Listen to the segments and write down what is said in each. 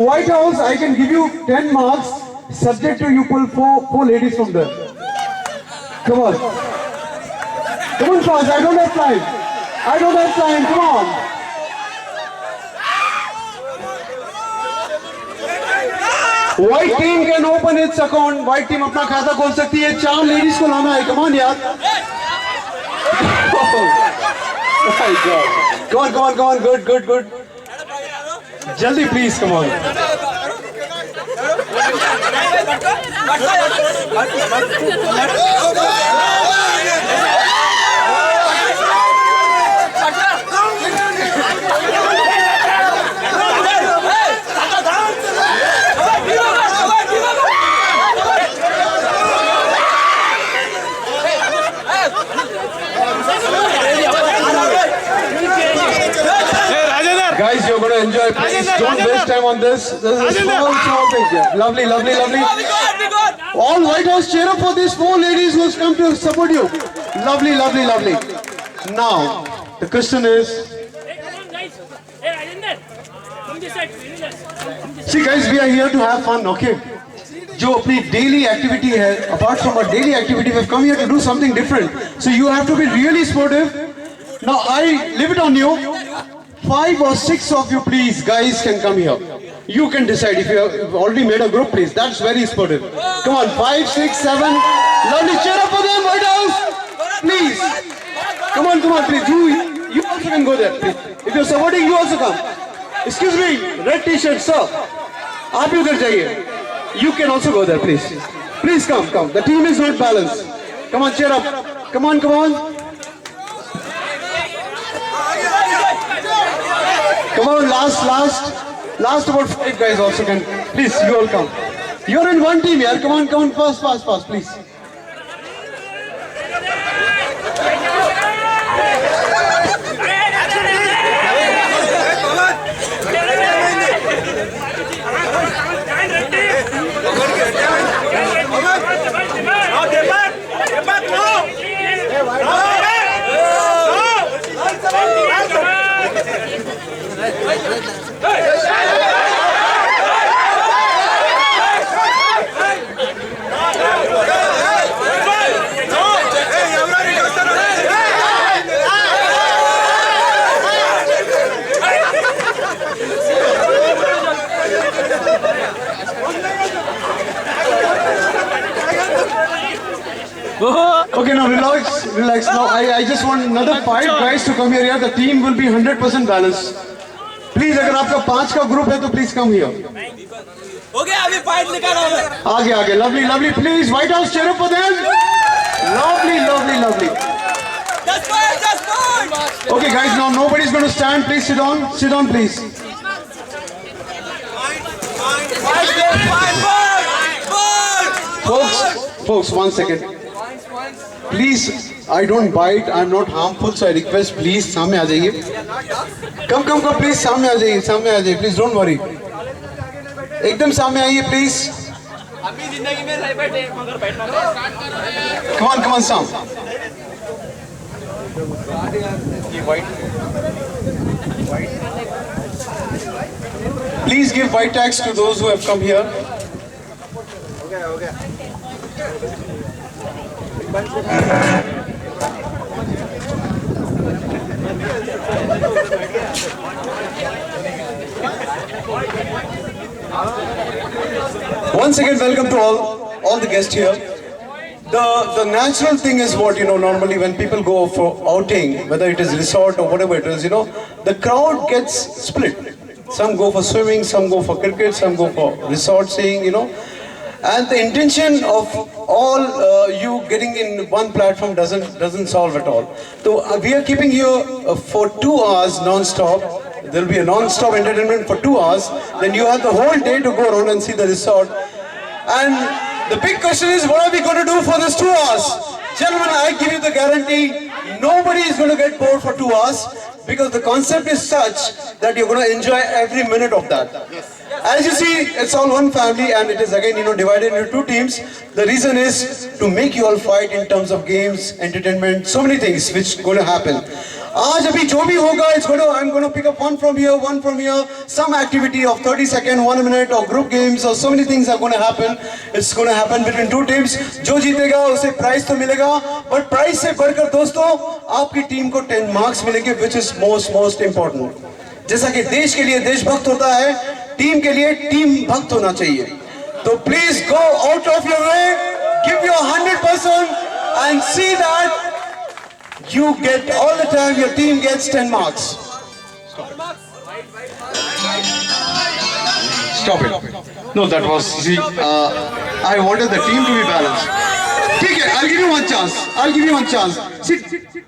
White House, I can give you 10 marks, subject to you pull four ladies from there. Come on. Come on, fast. I don't have time. I don't have time. Come on. White team can open its account. White team अपना खाता खोल सकती है. 4 ladies को लाना है. Come on, यार. Oh my God. Come on, come on, come on. Good, good, good. Jaldi, please. Come on. Guys, you're going to enjoy. Please don't waste time on this. This is a small thing. Yeah. Lovely, lovely, lovely. All White House, cheer up for these 4 ladies who's come to support you. Lovely, lovely, lovely. Now, the question is. See, guys, we are here to have fun, okay? जो अपनी daily activity है, apart from our daily activity, we've come here to do something different. So you have to be really sportive. Now, I leave it on you. 5 or 6 of you, please, guys, can come here. You can decide if you have already made a group, please. That's very sportive. Come on, 5, 6, 7. Lovely, cheer up for them, White House. Please. Come on, please. You also can go there, please. If you're supporting, you also come. Excuse me, red t-shirt, sir. आप भी उधर जाइए. You can also go there, please. Please come. The team is not balanced. Come on, cheer up. Come on. Come on, last about 5 guys also can. Please, you all come. You're in one team here. Come on, fast, please. Okay, now relax. Now I just want another 5 guys to come here. The team will be 100% balanced. Please, अगर आपका 5 का group है तो please come here. Okay, अभी fight निकालो. आगे. Lovely. Please, White House, cheer up for them. Lovely. Just point. Okay, guys, now nobody's going to stand. Please sit down, please. Folks, 1 second. Please, I don't bite. I'm not harmful, so I request, please, सामने आ जाइए. Come, please, सामने आ जाइए. Please, don't worry. एकदम सामने आइए, please. अभी जिंदगी में नहीं बैठे मगर बैठना. Come on, Sam. Please give white tags to those who have come here. Okay. Once again, welcome to all the guests here. The natural thing is what, normally when people go for outing, whether it is resort or whatever it is, the crowd gets split. Some go for swimming, some go for cricket, some go for resort staying, And the intention of all you getting in one platform doesn't solve at all. So we are keeping you for 2 hours non-stop. There will be a non-stop entertainment for 2 hours. Then you have the whole day to go around and see the resort. And the big question is, what are we going to do for this 2 hours? Gentlemen, I give you the guarantee, nobody is going to get bored for 2 hours because the concept is such that you're going to enjoy every minute of that. Yes. As you see, it's all one family and it is again, divided into 2 teams. The reason is to make you all fight in terms of games, entertainment, so many things which are going to happen. आज अभी जो भी होगा, I'm going to pick up one from here, one from here. Some activity of 30 seconds, 1 minute, or group games, or so many things are going to happen. It's going to happen between two teams. जो जीतेगा उसे price तो मिलेगा, but price से बढ़कर दोस्तों आपकी team को 10 मार्क्स मिलेंगे, which is most important. जैसा कि देश के लिए देशभक्त होता है, टीम के लिए टीम भक्त होना चाहिए. तो please go out of your way, give your 100%, and see that you get all the time, your team gets 10 marks. Stop it. No, that was, see, I wanted the team to be balanced. Okay, I'll give you one chance. See,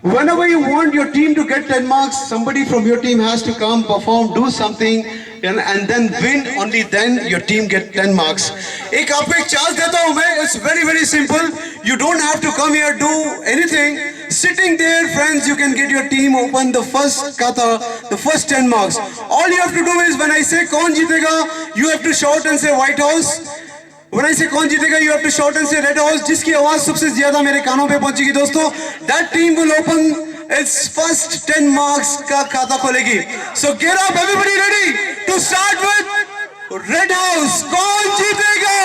whenever you want your team to get 10 marks, somebody from your team has to come, perform, do something, and then win. Only then your team get 10 marks. आपको एक chance देता हूँ मैं. It's very simple. You don't have to come here do anything. Sitting there, friends, you can get your team open the first kata, the first 10 marks. All you have to do is when I say कौन जीतेगा, you have to shout and say White House. When I say कौन जीतेगा, you have to shout and say Red House. जिसकी आवाज सबसे ज्यादा मेरे कानों पे पहुंचेगी दोस्तों, that team will open its first 10 marks का खाता खोलेगी. So get up, everybody ready to start with Red House. कौन जीतेगा?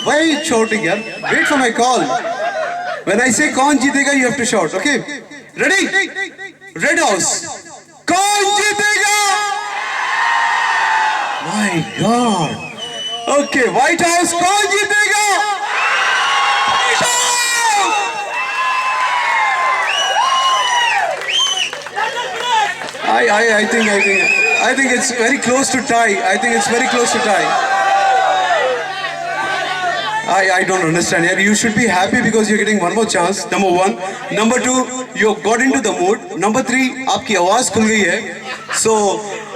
Why are you shouting, yaar? Wait for my call. When I say कौन जीतेगा, you have to shout. Okay? Ready? Red House. कौन जीतेगा? My God. Okay, White House. कौन जीतेगा? I think it's very close to tie. I don't understand here. You should be happy because you're getting one more chance. Number one. Number two, you got into the mood. Number three, आपकी आवाज खुल गई है. So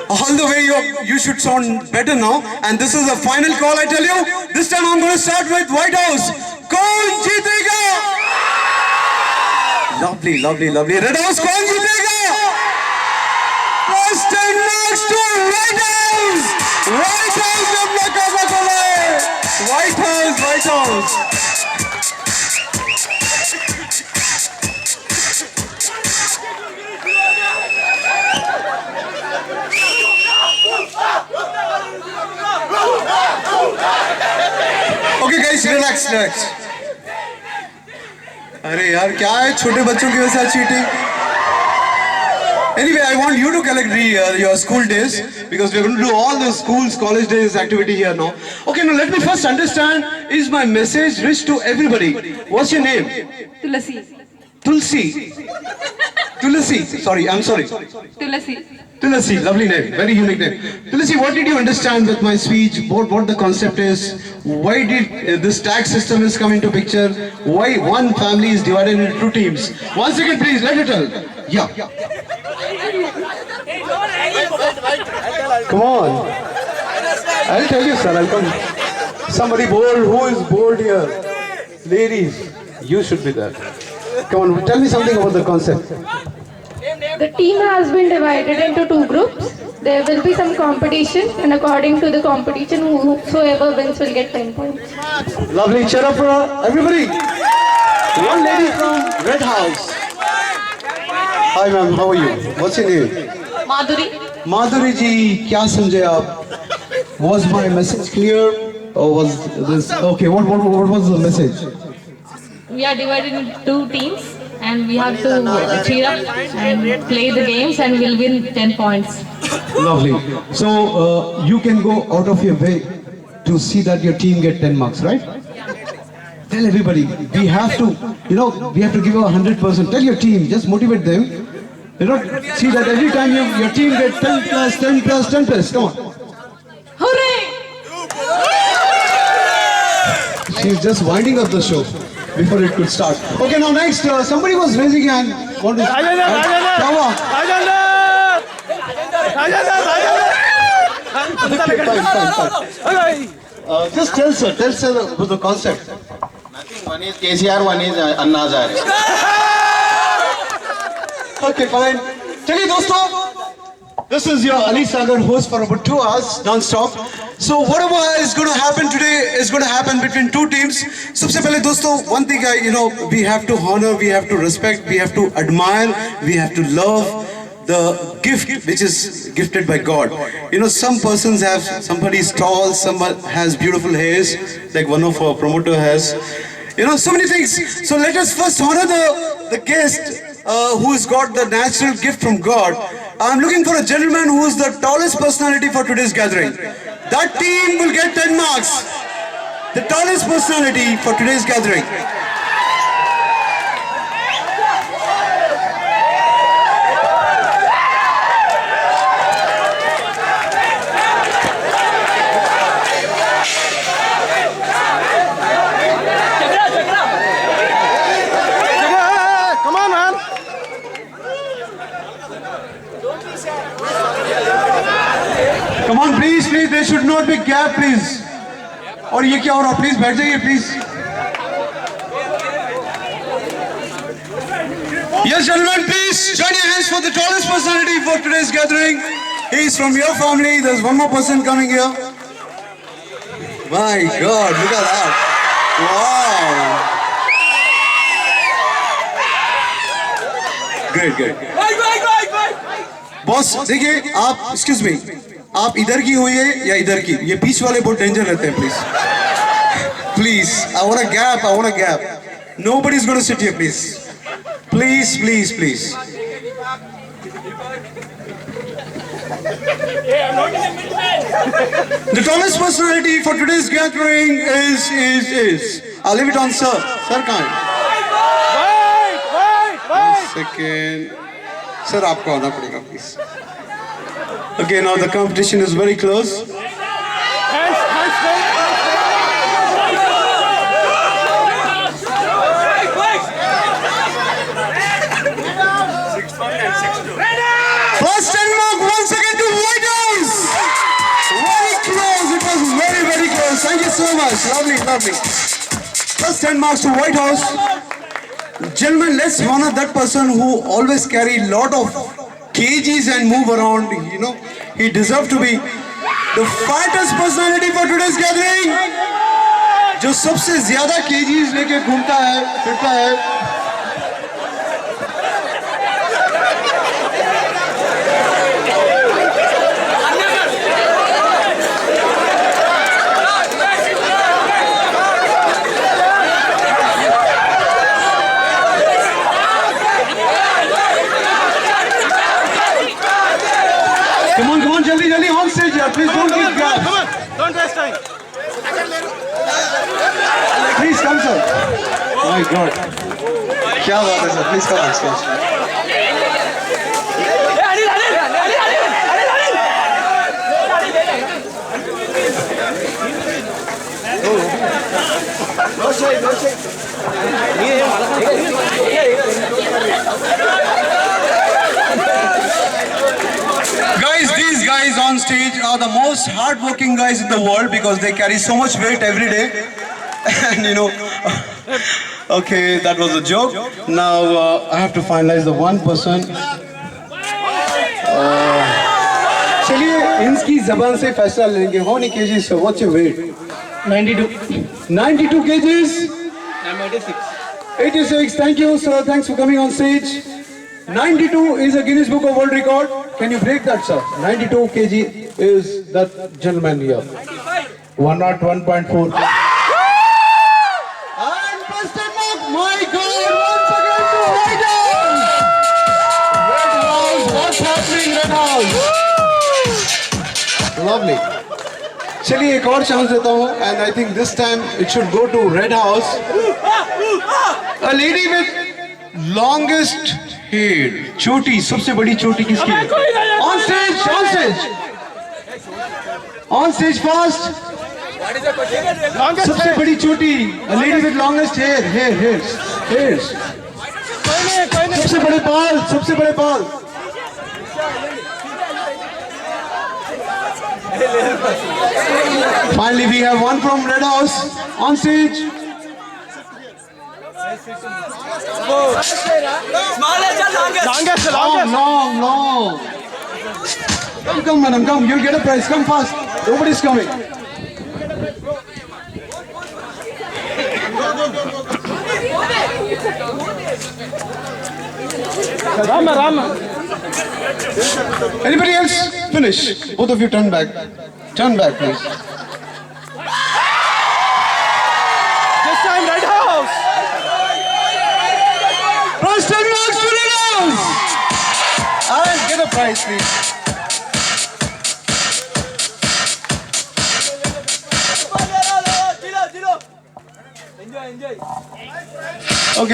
all the way you should sound better now. And this is the final call. I tell you. This time I'm going to start with White House. कौन जीतेगा? Lovely. Red House कौन जीतेगा? First 10 marks to Red House. White House अपना खाता खोला है. White House. Okay guys, relax. अरे यार क्या है छोटे बच्चों की वजह से cheating. Anyway, I want you to collect your school days because we're going to do all the schools, college days activity here now. Okay, now let me first understand, is my message reached to everybody? What's your name? Tulsi. Sorry, I'm sorry. Tulsi, lovely name, very unique name. Tulsi, what did you understand with my speech? What the concept is? Why did this tax system is come into picture? Why one family is divided into two teams? Once again, please, let it tell. Yeah. Come on. I'll tell you, sir. I'll come. Somebody bold. Who is bold here? Ladies, you should be there. Come on, tell me something about the concept. The team has been divided into two groups. There will be some competition, and according to the competition, whosoever wins will get 10 points. Lovely. Cheer up for everybody. One lady from Red House. Hi ma'am, how are you? What's your name? Madhuri ji, क्या समझे आप? Was my message clear or was this okay? What was the message? We are divided into two teams and we have to cheer up and play the games and we'll win 10 points. Lovely. So you can go out of your way to see that your team get 10 marks, right? Tell everybody. We have to, we have to give a 100%. Tell your team, just motivate them. See that every time your team gets 10 plus, 10 plus, 10 plus. Come on. Hooray! She's just winding up the show before it could start. Okay, now next, somebody was raising hand. What is fine. Just tell sir about the concept. Nothing. One is KCR, one is Anna Hazare. Okay, fine. चलिए दोस्तों, This is your Ali Sagar host for about 2 hours non-stop. So whatever is going to happen today is going to happen between two teams. सबसे पहले दोस्तों, one thing we have to honor, we have to respect, we have to admire, we have to love the gift which is gifted by God. Some persons have, somebody is tall, someone has beautiful hairs, like one of our promoter has. So many things. So let us first honor the guest who's got the natural gift from God. I'm looking for a gentleman who is the tallest personality for today's gathering. That team will get 10 marks. The tallest personality for today's gathering. Come on, please, there should not be gap, please. और ये क्या हो रहा? Please बैठ जाइए, please. Yes, gentlemen, please join your hands for the tallest personality for today's gathering. He is from your family. There's one more person coming here. My God, look at that! Wow. Great. Boss देखिए, आप excuse me, आप इधर की हुई है या इधर की? ये बीच वाले बहुत डेंजर रहते हैं, please I want a gap. Nobody is going to sit here, please. The tallest personality for today's gathering is I'll leave it on sir. Sir can't. Wait. Second. Sir, आपको आना पड़ेगा, please. Okay, now the competition is very close. First 10 mark once again to White House. Very close. It was very close. Thank you so much. Lovely. First 10 marks to White House. Gentlemen, let's honor that person who always carry lot of kgs and move around. He deserves to be the fattest personality for today's gathering. जो सबसे ज्यादा kgs लेके घूमता है, फिरता है. Come on, जल्दी on stage, यार. Please don't give gaps. Come on, don't waste time. Please come, sir. My God. क्या बात है, sir? Please come on stage. Guys, these guys on stage are the most hard-working guys in the world because they carry so much weight every day. And okay, that was a joke. Now I have to finalize the one person. चलिए इनकी जबान से फैसला लेंगे. How many kgs, sir? What's your weight? 92. 92 kgs. I'm 86. 86. Thank you, sir. Thanks for coming on stage. 92 is a Guinness Book of World Record. Can you break that, sir? 92 kg is that gentleman here. 101.4. And Preston Mark, my God, once again to Red House. Red House, what's happening, Red House? Lovely. चलिए एक और chance देता हूँ, and I think this time it should go to Red House. A lady with longest hair, चोटी, सबसे बड़ी चोटी किसकी है? On stage fast. सबसे बड़ी चोटी, a lady with longest hairs. सबसे बड़े बाल. Finally, we have one from Red House on stage. Long. Long. Come, madam, come. You'll get a prize. Come fast. Nobody's coming. Anybody else? Finish. Both of you turn back. Turn back, please. This time, Red House. Preston Marks to Red House. And get a prize, please. Enjoy.